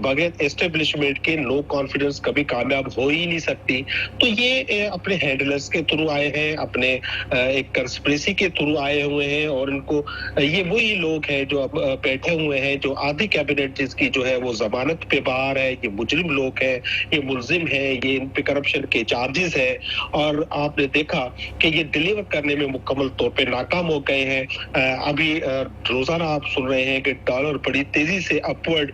बगैर एस्टेब्लिशमेंट के नो कॉन्फिडेंस कभी कामयाब हो ही नहीं सकती। तो ये अपने हैंडलर्स के थ्रू आए हैं, अपने ایک کنسپریسی کے تھرو آئے ہوئے ہیں, اور ان کو یہ وہی لوگ ہیں جو اب بیٹھے ہوئے ہیں, جو آدھی کیبنٹ جس کی جو ہے وہ ضمانت پہ باہر ہے, یہ مجرم لوگ ہیں, یہ ملزم ہیں, یہ ان پہ کرپشن کے چارجز ہیں, اور آپ نے دیکھا کہ یہ ڈیلیور کرنے میں مکمل طور پہ ناکام ہو گئے ہیں. ابھی روزانہ آپ سن رہے ہیں کہ ڈالر بڑی تیزی سے اپورڈ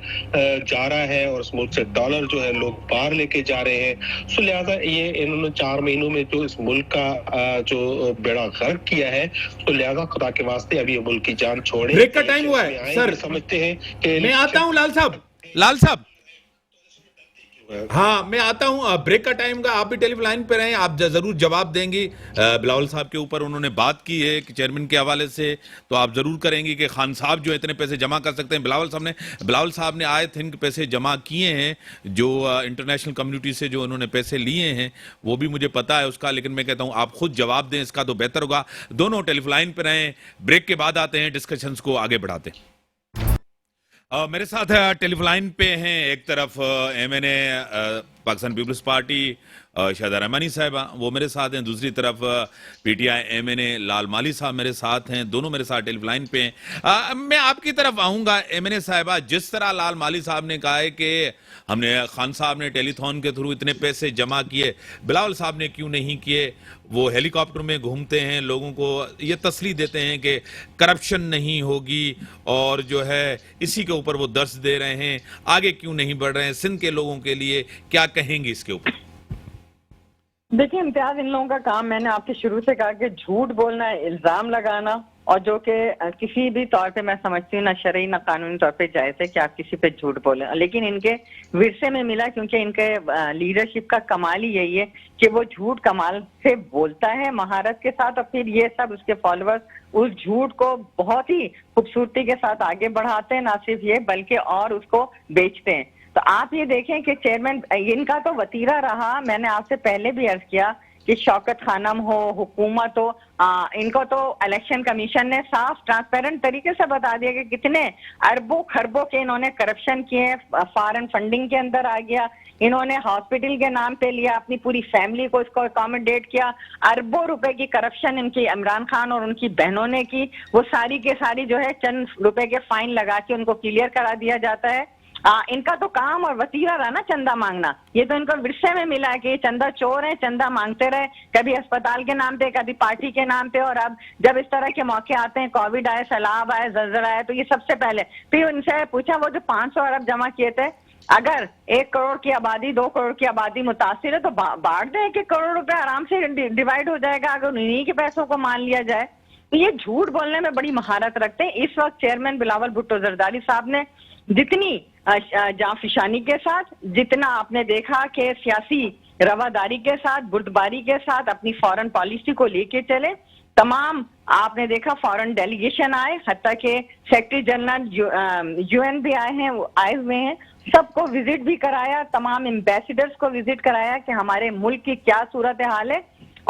جا رہا ہے, اور اس ملک سے ڈالر جو ہے لوگ باہر لے کے جا رہے ہیں. سو لہٰذا یہ انہوں نے 4 مہینوں میں جو اس ملک کا جو بیڑا غرق کیا ہے, تو لہٰذا خدا کے واسطے ابھی یہ ملک کی جان چھوڑیں. بریک کا ٹائم ہوا ہے سر, سمجھتے ہیں کہ میں آتا ہوں لال صاحب ہاں میں آتا ہوں, بریک کا ٹائم کا, آپ بھی ٹیلی لائن پہ رہیں, آپ ضرور جواب دیں گی. بلاول صاحب کے اوپر انہوں نے بات کی ہے کہ چیئرمین کے حوالے سے, تو آپ ضرور کریں گی کہ خان صاحب جو اتنے پیسے جمع کر سکتے ہیں. بلاول صاحب نے آئے تھنک پیسے جمع کیے ہیں, جو انٹرنیشنل کمیونٹی سے جو انہوں نے پیسے لیے ہیں وہ بھی مجھے پتا ہے اس کا, لیکن میں کہتا ہوں آپ خود جواب دیں اس کا تو بہتر ہوگا. دونوں ٹیلی لائن پہ رہیں, بریک کے بعد آتے ہیں, ڈسکشنز کو آگے بڑھاتے ہیں. میرے ساتھ ٹیلی لائن پہ ہیں ایک طرف M N A Pakistan Peoples Party Shahida Rehmani Sahiba, وہ میرے ساتھ ہیں. دوسری طرف P T I M N A Lal Mali صاحب میرے ساتھ ہیں, دونوں میرے ساتھ ٹیلی لائن پہ ہیں. میں آپ کی طرف آؤں گا ایم این اے صاحبہ. جس طرح لال مالی صاحب نے کہا ہے کہ ہم نے خان صاحب نے ٹیلی تھون کے تھرو اتنے پیسے جمع کیے, بلاول صاحب نے کیوں نہیں کیے؟ وہ ہیلی کاپٹر میں گھومتے ہیں, لوگوں کو یہ تسلی دیتے ہیں کہ کرپشن نہیں ہوگی, اور جو ہے اسی کے اوپر وہ درس دے رہے ہیں. آگے کیوں نہیں بڑھ رہے ہیں سندھ کے لوگوں کے لیے؟ کیا کہیں گے اس کے اوپر؟ دیکھیں امتیاز, ان لوگوں کا کام میں نے آپ کے شروع سے کہا کہ جھوٹ بولنا, الزام لگانا, اور جو کہ کسی بھی طور پہ میں سمجھتی ہوں نہ شرعی نہ قانونی طور پہ جائز ہے کہ آپ کسی پہ جھوٹ بولیں. لیکن ان کے ورثے میں ملا, کیونکہ ان کے لیڈرشپ کا کمال ہی یہی ہے کہ وہ جھوٹ کمال سے بولتا ہے مہارت کے ساتھ, اور پھر یہ سب اس کے فالوورز اس جھوٹ کو بہت ہی خوبصورتی کے ساتھ آگے بڑھاتے ہیں. نہ صرف یہ بلکہ اور اس کو بیچتے ہیں. تو آپ یہ دیکھیں کہ چیئرمین ان کا تو وتیرہ رہا, میں نے آپ سے پہلے بھی عرض کیا کہ شوکت خانم ہو, حکومت ہو, ان کو تو الیکشن کمیشن نے صاف ٹرانسپیرنٹ طریقے سے بتا دیا کہ کتنے اربوں خربوں کے انہوں نے کرپشن کیے, فارن فنڈنگ کے اندر آ گیا, انہوں نے ہاسپٹل کے نام پہ لیا, اپنی پوری فیملی کو اس کو اکاموڈیٹ کیا, اربوں روپے کی کرپشن ان کی عمران خان اور ان کی بہنوں نے کی, وہ ساری کے ساری جو ہے چند روپے کے فائن لگا کے ان کو کلیئر کرا دیا جاتا ہے. ان کا تو کام اور وتیرہ رہا نا چندہ مانگنا, یہ تو ان کو ورثے میں ملا ہے کہ یہ چندہ چور ہیں, چندہ مانگتے رہے, کبھی اسپتال کے نام پہ, کبھی پارٹی کے نام پہ. اور اب جب اس طرح کے موقع آتے ہیں, کووڈ آئے, سیلاب آئے, زلزلہ آئے, تو یہ سب سے پہلے پھر ان سے پوچھا وہ جو 500 ارب جمع کیے تھے, اگر 1 کروڑ کی آبادی 2 کروڑ کی آبادی متاثر ہے تو بانٹ دیں, 1 کروڑ روپے آرام سے ڈیوائڈ ہو جائے گا اگر انہیں کے پیسوں کو مان لیا جائے. تو یہ جھوٹ بولنے میں بڑی مہارت رکھتے ہیں. اس وقت چیئرمین بلاول بھٹو زرداری صاحب نے جتنی جاں فشانی کے ساتھ, جتنا آپ نے دیکھا کہ سیاسی رواداری کے ساتھ, بردباری کے ساتھ اپنی فورن پالیسی کو لے کے چلے, تمام آپ نے دیکھا فورن ڈیلیگیشن آئے, حتیٰ کہ سیکرٹری جنرل یو این بھی آئے ہیں, وہ آئے ہوئے ہیں, سب کو وزٹ بھی کرایا, تمام ایمبیسیڈرز کو وزٹ کرایا کہ ہمارے ملک کی کیا صورتحال ہے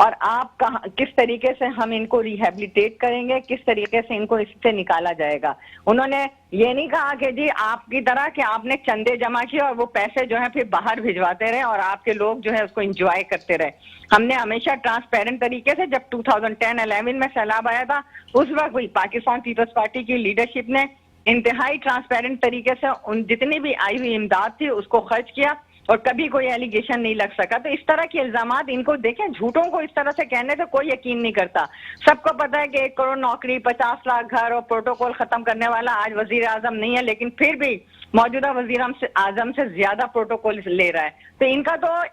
اور آپ کس طریقے سے ہم ان کو ریہیبلیٹیٹ کریں گے, کس طریقے سے ان کو اس سے نکالا جائے گا. انہوں نے یہ نہیں کہا کہ جی آپ کی طرح کہ آپ نے چندے جمع کیے اور وہ پیسے جو ہیں پھر باہر بھجواتے رہے اور آپ کے لوگ جو ہے اس کو انجوائے کرتے رہے. ہم نے ہمیشہ ٹرانسپیرنٹ طریقے سے, جب 2010-11 میں سیلاب آیا تھا اس وقت وہی پاکستان پیپلز پارٹی کی لیڈرشپ نے انتہائی ٹرانسپیرنٹ طریقے سے ان جتنی بھی آئی ہوئی امداد تھی اس کو خرچ کیا, اور کبھی کوئی ایلیگیشن نہیں لگ سکا. تو اس طرح کے الزامات ان کو دیکھیں, جھوٹوں کو اس طرح سے کہنے سے کوئی یقین نہیں کرتا. سب کو پتا ہے کہ 1 کروڑ نوکری, 50 لاکھ گھر اور پروٹوکول ختم کرنے والا آج وزیر اعظم نہیں ہے, لیکن پھر بھی موجودہ وزیر اعظم سے زیادہ پروٹوکول لے رہا ہے. تو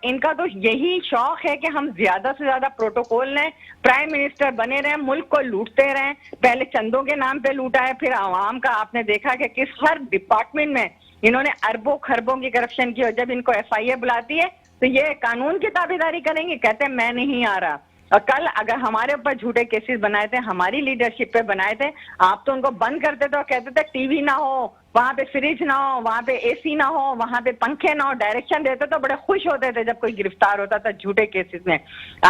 ان کا تو یہی شوق ہے کہ ہم زیادہ سے زیادہ پروٹوکول لیں, پرائم منسٹر بنے رہیں, ملک کو لوٹتے رہیں. پہلے چندوں کے نام پہ لوٹا ہے, پھر عوام کا آپ نے دیکھا کہ کس ہر ڈپارٹمنٹ میں انہوں نے اربوں خربوں کی کرپشن کی, اور جب ان کو ایف آئی اے بلاتی ہے تو یہ قانون کی تابعداری کریں گے, کہتے ہیں میں نہیں آ رہا. اور کل اگر ہمارے اوپر جھوٹے کیسز بنائے تھے, ہماری لیڈرشپ پہ بنائے تھے, آپ تو ان کو بند کرتے تھے اور کہتے تھے ٹی وی نہ ہو, وہاں پہ فریج نہ ہو, وہاں پہ اے سی نہ ہو, وہاں پہ پنکھے نہ ہو, ڈائریکشن دیتے تو بڑے خوش ہوتے تھے جب کوئی گرفتار ہوتا تھا جھوٹے کیسز میں.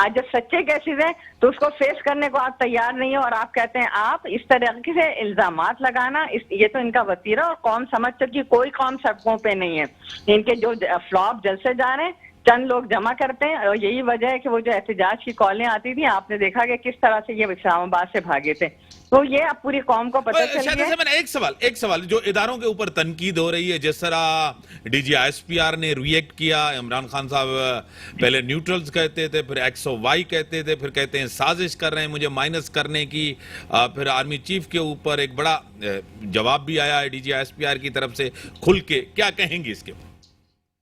آج جب سچے کیسز ہیں تو اس کو فیس کرنے کو آپ تیار نہیں ہیں, اور آپ کہتے ہیں آپ اس طریقے سے الزامات لگانا, یہ تو ان کا وتیرہ, اور قوم سمجھ چکی کوئی قوم سڑکوں پہ نہیں ہے. ان کے جو فلاپ جلسے جا رہے ہیں चंद लोग जमा करते हैं और यही वजह है कि वो जो एहतजाज की कॉलें आती थी, आपने देखा कि किस तरह से ये इस्लामाबाद से भागे थे। तो ये अब पूरी कौम को पता चल गया है। एक सवाल जो इदारों के ऊपर तनकीद हो रही है, जिस तरह DGISPR ने रिएक्ट किया, इमरान खान साहब पहले न्यूट्रल्स कहते थे, फिर XOY कहते थे, फिर कहते हैं साजिश कर रहे हैं मुझे माइनस करने की, फिर आर्मी चीफ के ऊपर एक बड़ा जवाब भी आया है DGISPR की तरफ से खुल के, क्या कहेंगी इसके?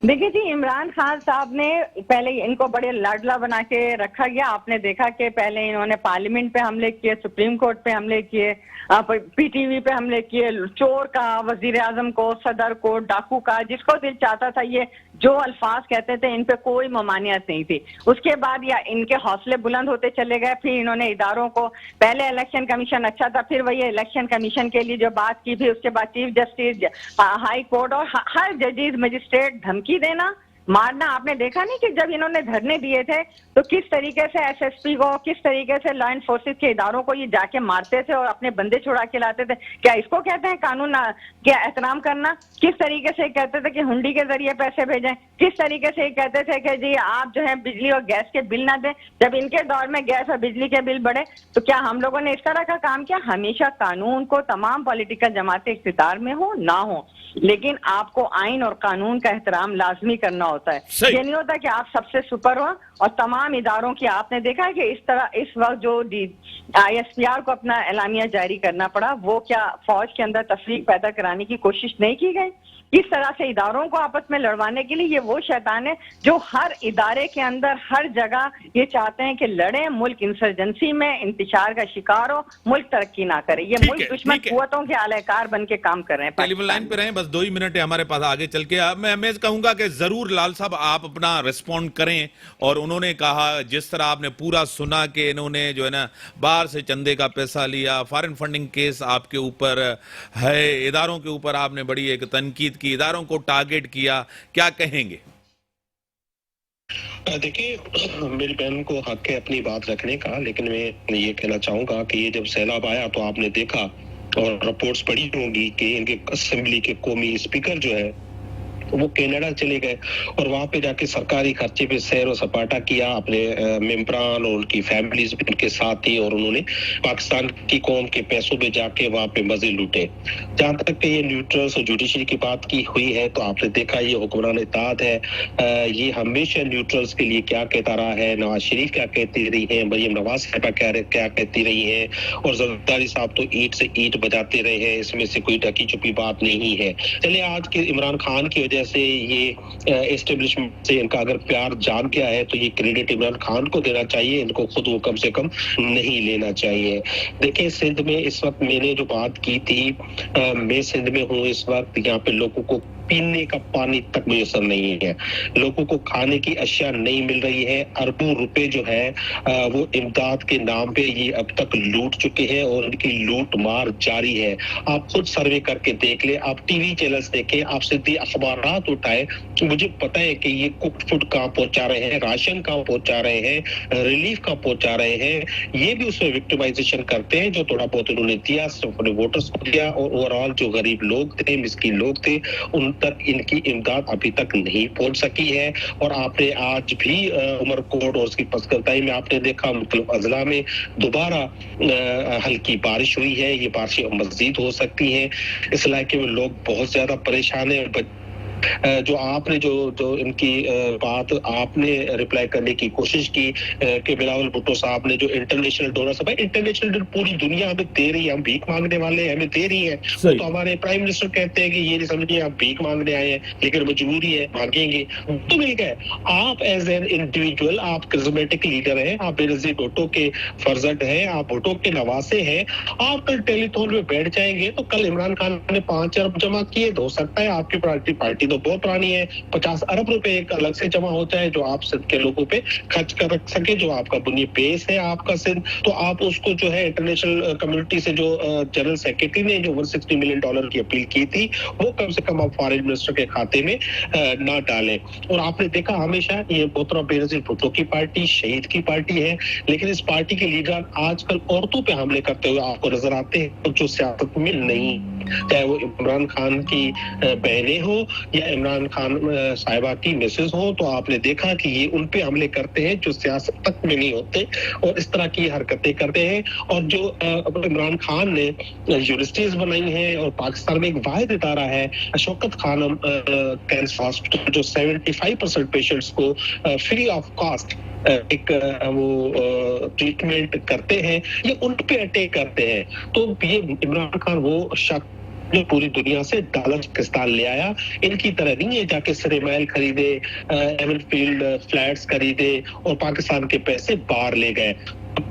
देखिए जी, इमरान खान साहब ने पहले इनको बड़े लाडला बना के रखा गया। आपने देखा कि पहले इन्होंने पार्लियामेंट पे हमले किए, सुप्रीम कोर्ट पे हमले किए, PTV पे हमले किए, चोर का, वजीर आजम को, सदर को, डाकू का, जिसको दिल चाहता था ये जो अल्फाज कहते थे इन पे कोई ममानियत नहीं थी। उसके बाद या इनके हौसले बुलंद होते चले गए, फिर इन्होंने इदारों को, पहले इलेक्शन कमीशन अच्छा था, फिर वही इलेक्शन कमीशन के लिए जो बात की, फिर उसके बाद चीफ जस्टिस, हाई कोर्ट और हर जजेस, मजिस्ट्रेट धमकी देना, मारना। आपने देखा नहीं कि जब इन्होंने धरने दिए थे तो किस तरीके से SSP को, किस तरीके से लॉ एंड फोर्सेस के इदारों को ये जाके मारते थे और अपने बंदे छुड़ा के लाते थे। क्या इसको कहते हैं कानून क्या एहतराम करना? किस तरीके से कहते थे कि हुंडी के जरिए पैसे भेजें, किस तरीके से कहते थे कि जी आप जो है बिजली और गैस के बिल ना दें। जब इनके दौर में गैस और बिजली के बिल बढ़े तो क्या हम लोगों ने इस तरह का काम किया? हमेशा कानून को तमाम पॉलिटिकल जमातें इख्तियार में हो ना हो, लेकिन आपको आइन और कानून का एहतराम लाजमी करना होता है। ये नहीं होता कि आप सबसे सुपर हो और तमाम इदारों की। आपने देखा है कि इस तरह इस वक्त जो ISPR को अपना एलानिया जारी करना पड़ा, वो क्या फौज के अंदर तफरीक पैदा कराने की कोशिश नहीं की गई? किस तरह से इदारों को आपस में लड़वाने के लिए ये वो शैतान है जो हर इदारे के अंदर हर जगह ये चाहते हैं कि लड़े, मुल्क इंसर्जेंसी में इंतशार का शिकार हो, मुल्क तरक्की ना करे। ये मुल्क दुश्मन कुव्वतों के आलाकार बन के काम कर रहे हैं। टेलीफोन लाइन पे रहें, बस 2 ही मिनट है हमारे पास आगे चल के। मैं कहूंगा कि जरूर लाल साहब आप अपना रिस्पॉन्ड करें। और उन्होंने कहा, जिस तरह आपने पूरा सुना कि इन्होंने जो है ना बाहर से चंदे का पैसा लिया, फॉरेन फंडिंग केस आपके ऊपर है, इदारों के ऊपर आपने बड़ी एक तनकीद की, इदारों को टारगेट किया, क्या कहेंगे? देखिए, मेरी बहन को हक है अपनी बात रखने का, लेकिन मैं ये कहना चाहूंगा कि ये जब सैलाब आया तो आपने देखा और रिपोर्ट्स पढ़ी होंगी कि इनके असेंबली के कौमी स्पीकर जो है वो कनाडा चले गए और वहां पे जाके सरकारी खर्चे पे सैर और सपाटा किया, अपने मेंबरान और उनकी फैमिलीज भी उनके साथ थी और उन्होंने पाकिस्तान की कौम के पैसों पे जाके वहां पे मजे लूटे। जहां तक कि ये न्यूट्रल्स और जुडिशरी की बात की हुई है तो आपने देखा ये हुक्मरान इत्तेहाद है, ये हमेशा न्यूट्रल्स के लिए क्या कहता रहा है, नवाज शरीफ क्या कहती रही है, मरियम नवाज साहिबा क्या कहती रही है, और जरदारी साहब तो ईंट से ईंट बजाते रहे हैं, इसमें से कोई ढकी छुपी बात नहीं है। चलिए, आज के इमरान खान की से ये एस्टेब्लिशमेंट से इनका अगर प्यार जाग गया है तो ये क्रेडिट इमरान खान को देना चाहिए, इनको खुद वो कम से कम नहीं लेना चाहिए। देखिए, सिंध में इस वक्त मैंने जो बात की थी, मैं सिंध में हूँ इस वक्त, यहाँ पे लोगों को पीने का पानी तक मुयसर नहीं है, लोगों को खाने की अशिया नहीं मिल रही है। अरबों रुपए जो है वो इमदाद के नाम पे ये अब तक लूट चुके हैं और उनकी लूट मार जारी है। आप खुद सर्वे करके देख ले, आप टीवी चैनल्स देखें, आप सीधी अखबारात उठाए, मुझे पता है कि ये कुक्ड फूड कहाँ पहुंचा रहे हैं, राशन कहाँ पहुंचा रहे हैं, रिलीफ कहाँ पहुंचा रहे हैं। ये भी उसमें विक्टिमाइजेशन करते हैं, जो थोड़ा बहुत उन्होंने दिया सिर्फ अपने वोटर्स को दिया, और ओवरऑल जो गरीब लोग थे, मिस्कीन लोग थे, उन तक इनकी इमदाद अभी तक नहीं पहुंच सकी है। और आपने आज भी उमरकोट और उसकी पसकलताई में आपने देखा, मतलब अजला में दोबारा हल्की बारिश हुई है, ये बारिशें मजीद हो सकती हैं। इस इलाके में लोग बहुत ज्यादा परेशान है। जो आपने जो इनकी बात आपने रिप्लाई करने की कोशिश की कि बिलावल भुट्टो साहब ने जो इंटरनेशनल डोनर्स, भाई इंटरनेशनल पूरी दुनिया हमें दे रही है, हम भीख मांगने वाले हैं, हमें दे रही है। तो हमारे प्राइम मिनिस्टर कहते हैं कि ये नहीं समझिए आप भीख मांगने आए हैं, लेकिन मजबूरी है, मांगेंगे तो मिल गए। आप एज एन इंडिविजुअल, आप करिज्मेटिक लीडर हैं, आप बेनजीर भुट्टो के फर्जंद हैं, आप भुट्टो के नवासे हैं, आप कल टेलीथॉन में बैठ जाएंगे तो कल इमरान खान ने 5 अरब जमा किए, हो सकता है आपकी पार्टी तो बहुत पुरानी है, 50 अरब रुपए एक अलग से जमा होता है जो आप सिंध के लोगों पे खर्च कर रख सके, जो आपका बुनियादी बेस है आपका सिंध, तो आप उसको जो है इंटरनेशनल कम्युनिटी से जो जनरल सेक्रेटरी ने जो $160 मिलियन की अपील की थी, वो कम से कम आप फॉरेन मिनिस्टर के खाते में ना डालें। और आपने देखा हमेशा ये मोहतरम बेनजीर भुट्टो की पार्टी शहीद की पार्टी है, लेकिन इस पार्टी के लीडर आजकल औरतों पे हमले करते हुए आपको नजर आते हैं, जो सियासत में नहीं, चाहे वो इमरान खान की बहनें हो یا عمران خان صاحبہ کی مسز ہوں تو آپ نے دیکھا کہ یہ ان پہ حملے کرتے ہیں جو سیاست تک میں نہیں ہوتے اور اس طرح کی حرکتیں کرتے ہیں. اور جو عمران خان نے یونیورسٹیز بنائی ہیں اور پاکستان میں ایک واحد ادارہ ہے شوکت خانم کینسر ہاسپٹل جو 75% پیشنٹس کو فری آف کاسٹ ایک وہ ٹریٹمنٹ کرتے ہیں, یہ ان پہ اٹیک کرتے ہیں. تو یہ عمران خان وہ شخص جو پوری دنیا سے ڈالر پاکستان لے آیا, ان کی طرح نہیں ہے جا کے سرے محل خریدے, ایون فیلڈ فلیٹس خریدے اور پاکستان کے پیسے باہر لے گئے.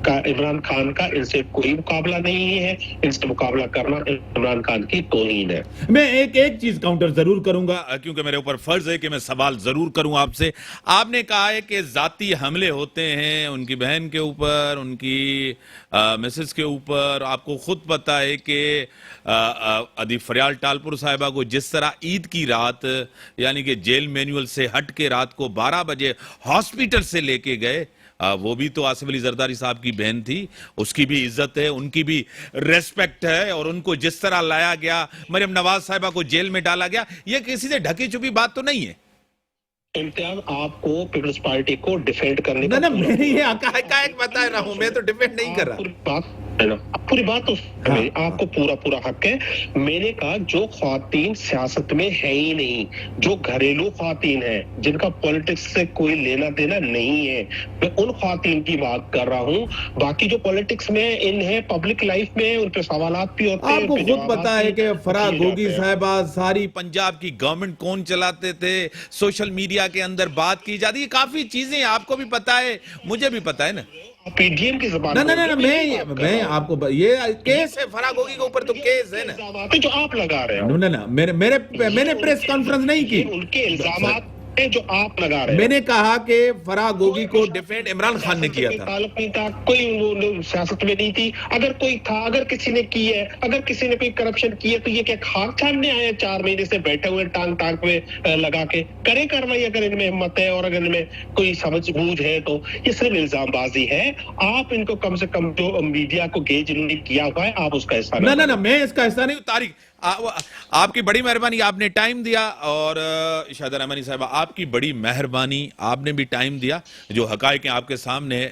عمران خان کا ان سے کوئی مقابلہ نہیں ہے, ان سے مقابلہ کرنا عمران خان کی توہین ہے. میں ایک چیز کاؤنٹر ضرور کروں گا کیونکہ میرے اوپر فرض ہے کہ میں سوال ضرور کروں آپ سے. آپ نے کہا ہے کہ ذاتی حملے ہوتے ہیں ان کی بہن کے اوپر, ان کی مسز کے اوپر. آپ کو خود پتا ہے کہ ادیب فریال ٹالپور صاحبہ کو جس طرح عید کی رات یعنی کہ جیل مینول سے ہٹ کے رات کو 12 بجے ہاسپیٹل سے لے کے گئے, وہ بھی تو آصف علی زرداری صاحب کی بہن تھی, اس کی بھی عزت ہے, ان کی بھی ریسپیکٹ ہے. اور ان کو جس طرح لایا گیا, مریم نواز صاحبہ کو جیل میں ڈالا گیا, یہ کسی سے ڈھکی چھپی بات تو نہیں ہے. امتیاز آپ کو پیپلز پارٹی کو ڈیفینڈ کرنے نہ میں یہ حقائق بتا رہا ہوں, میں تو ڈیفینڈ نہیں کر رہا. پوری بات تو آپ کو پورا حق ہے. میں نے کہا جو خواتین سیاست میں ہے ہی نہیں, جو گھریلو خواتین ہیں جن کا پولیٹکس سے کوئی لینا دینا نہیں ہے, میں ان خواتین کی بات کر رہا ہوں. باقی جو پولیٹکس میں انہیں پبلک لائف میں ان پہ سوالات بھی ہوتے ہیں. آپ کو خود پتا ہے کہ فرح گوگی صاحبہ ساری پنجاب کی گورنمنٹ کون چلاتے تھے, سوشل میڈیا کے اندر بات کی جاتی ہے, کافی چیزیں آپ کو بھی پتا ہے, مجھے بھی پتا ہے نا. پی ڈی ایم کی زبان نہ میں آپ کو یہ کیس ہے فرح گوگی کے اوپر, تو کیس ہے نا جو آپ لگا رہے ہو. نہ میں نے پریس کانفرنس نہیں کی, ان کے الزامات جو آپ لگا رہے ہیں. میں نے کہا کہ فرح گوگی کو ڈیفینڈ عمران خان نے کیا تھا. تعلق نہیں تھا, کوئی سیاست میں نہیں تھی. اگر کوئی تھا, اگر کسی نے کی ہے, اگر کسی نے کوئی کرپشن کی ہے تو یہ کیا خاک سامنے آئے 4 مہینے سے بیٹھے ہوئے ٹانگ پہ لگا کے کرے کاروائی اگر ان میں ہمت ہے اور اگر ان میں کوئی سمجھ بوجھ ہے. تو یہ صرف الزام بازی ہے. آپ ان کو کم سے کم جو میڈیا کو گیج انہوں نے کیا ہوا ہے آپ اس کا حصہ نہ میں اس کا حصہ نہیں. طارق آپ کی بڑی مہربانی, آپ نے ٹائم دیا, اور شاہدہ رحمانی صاحبہ آپ کی بڑی مہربانی, آپ نے بھی ٹائم دیا. جو حقائق ہیں آپ کے سامنے,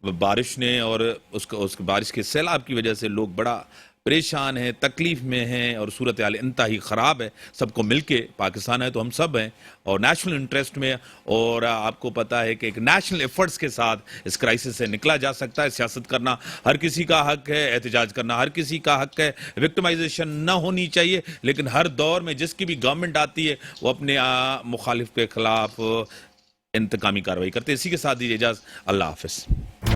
بارش نے اور اس بارش کے سیلاب کی وجہ سے لوگ بڑا پریشان ہیں, تکلیف میں ہیں, اور صورتحال انتہائی خراب ہے. سب کو مل کے, پاکستان ہے تو ہم سب ہیں اور نیشنل انٹرسٹ میں, اور آپ کو پتا ہے کہ ایک نیشنل ایفرٹس کے ساتھ اس کرائسس سے نکلا جا سکتا ہے. سیاست کرنا ہر کسی کا حق ہے, احتجاج کرنا ہر کسی کا حق ہے, وکٹمائزیشن نہ ہونی چاہیے, لیکن ہر دور میں جس کی بھی گورنمنٹ آتی ہے وہ اپنے مخالف کے خلاف انتقامی کارروائی کرتے. اسی کے ساتھ دیجیے اجازت, اللہ حافظ.